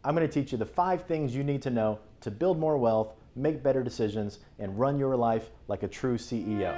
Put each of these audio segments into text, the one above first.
I'm going to teach you the 5 things you need to know to build more wealth, make better decisions, and run your life like a true CEO.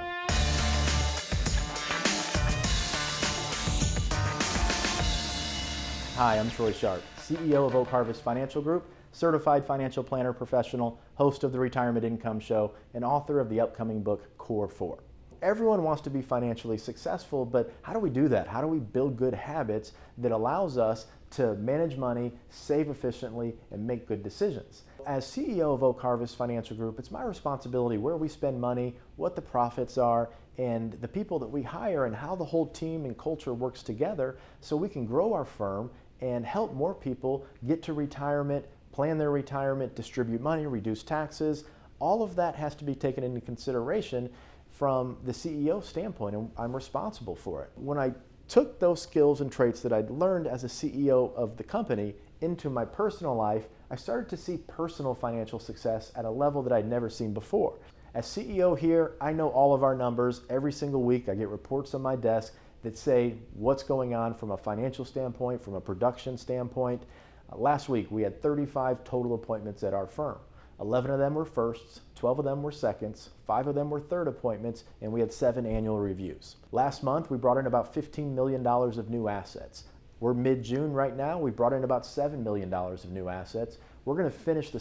Hi, I'm Troy Sharpe, CEO of Oak Harvest Financial Group, certified financial planner professional, host of the Retirement Income Show, and author of the upcoming book, Core 4. Everyone wants to be financially successful, but how do we do that? How do we build good habits that allows us to manage money, save efficiently, and make good decisions? As CEO of Oak Harvest Financial Group, it's my responsibility where we spend money, what the profits are, and the people that we hire, and how the whole team and culture works together so we can grow our firm and help more people get to retirement, plan their retirement, distribute money, reduce taxes. All of that has to be taken into consideration from the CEO standpoint, and I'm responsible for it. When I took those skills and traits that I'd learned as a CEO of the company into my personal life, I started to see personal financial success at a level that I'd never seen before. As CEO here, I know all of our numbers. Every single week I get reports on my desk that say what's going on from a financial standpoint, from a production standpoint. Last week we had 35 total appointments at our firm. 11 of them were firsts, 12 of them were seconds, 5 of them were third appointments, and we had 7 annual reviews. Last month, we brought in about $15 million of new assets. We're mid-June right now. We brought in about $7 million of new assets. We're going to finish the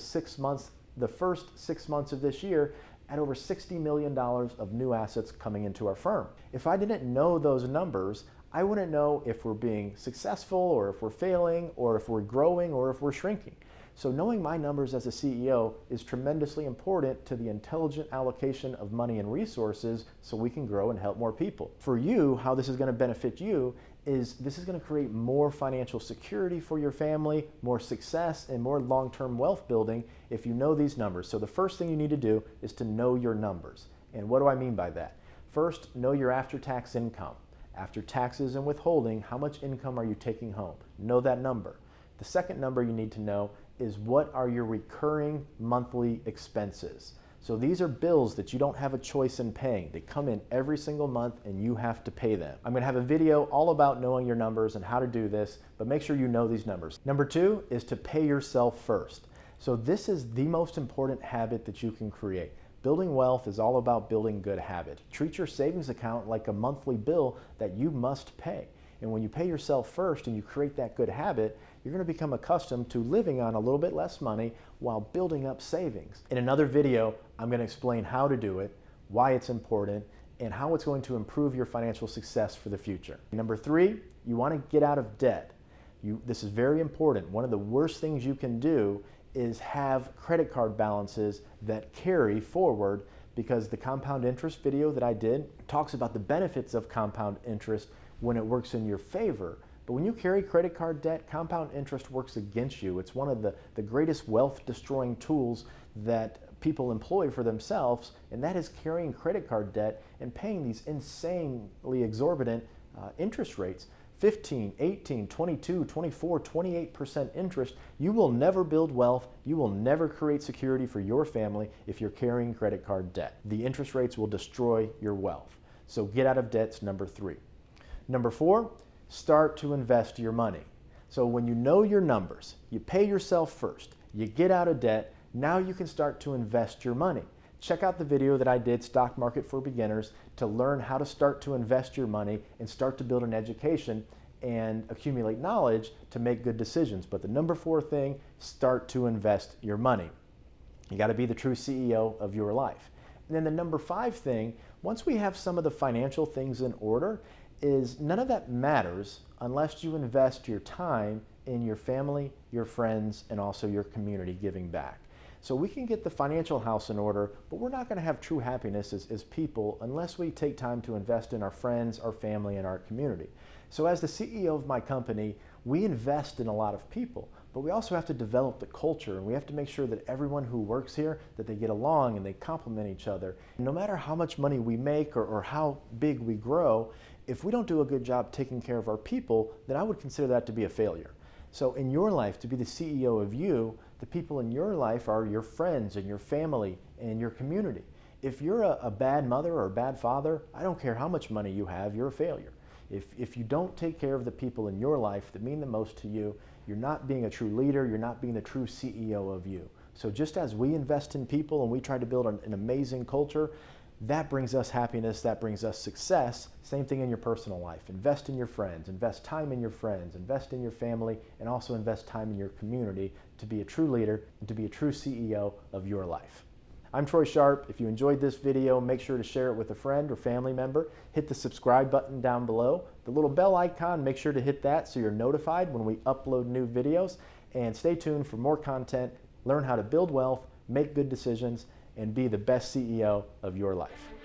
first 6 months of this year at over $60 million of new assets coming into our firm. If I didn't know those numbers, I wouldn't know if we're being successful or if we're failing or if we're growing or if we're shrinking. So knowing my numbers as a CEO is tremendously important to the intelligent allocation of money and resources so we can grow and help more people. For you, how this is going to benefit you is this is going to create more financial security for your family, more success, and more long-term wealth building if you know these numbers. So the first thing you need to do is to know your numbers. And what do I mean by that? First, know your after-tax income. After taxes and withholding, how much income are you taking home? Know that number. The second number you need to know is what are your recurring monthly expenses. So these are bills that you don't have a choice in paying. They come in every single month and you have to pay them. I'm going to have a video all about knowing your numbers and how to do this, but make sure you know these numbers. Number 2 is to pay yourself first. So this is the most important habit that you can create. Building wealth is all about building good habits. Treat your savings account like a monthly bill that you must pay. And when you pay yourself first and you create that good habit, you're going to become accustomed to living on a little bit less money while building up savings. In another video, I'm going to explain how to do it, why it's important, and how it's going to improve your financial success for the future. Number 3, you want to get out of debt. This is very important. One of the worst things you can do is have credit card balances that carry forward, because the compound interest video that I did talks about the benefits of compound interest when it works in your favor. But when you carry credit card debt, compound interest works against you. It's one of the greatest wealth-destroying tools that people employ for themselves, and that is carrying credit card debt and paying these insanely exorbitant interest rates. 15, 18, 22, 24, 28% interest. You will never build wealth. You will never create security for your family if you're carrying credit card debt. The interest rates will destroy your wealth. So get out of debt's number 3. Number 4, start to invest your money. So when you know your numbers, you pay yourself first, you get out of debt, now you can start to invest your money. Check out the video that I did, Stock Market for Beginners, to learn how to start to invest your money and start to build an education and accumulate knowledge to make good decisions. But the number 4 thing, start to invest your money. You got to be the true CEO of your life. And then the number 5 thing, once we have some of the financial things in order, is none of that matters unless you invest your time in your family, your friends, and also your community giving back. So we can get the financial house in order, but we're not going to have true happiness as people unless we take time to invest in our friends, our family, and our community. So as the CEO of my company, we invest in a lot of people, but we also have to develop the culture, and we have to make sure that everyone who works here, that they get along and they complement each other. No matter how much money we make or how big we grow, if we don't do a good job taking care of our people, then I would consider that to be a failure. So in your life, to be the CEO of you, the people in your life are your friends and your family and your community. If you're a bad mother or a bad father, I don't care how much money you have, you're a failure. If you don't take care of the people in your life that mean the most to you, you're not being a true leader, you're not being the true CEO of you. So just as we invest in people and we try to build an amazing culture, that brings us happiness, that brings us success. Same thing in your personal life. Invest in your friends, invest time in your friends, invest in your family, and also invest time in your community to be a true leader and to be a true CEO of your life. I'm Troy Sharpe. If you enjoyed this video, make sure to share it with a friend or family member. Hit the subscribe button down below. The little bell icon, make sure to hit that so you're notified when we upload new videos. And stay tuned for more content. Learn how to build wealth, make good decisions, and be the best CEO of your life.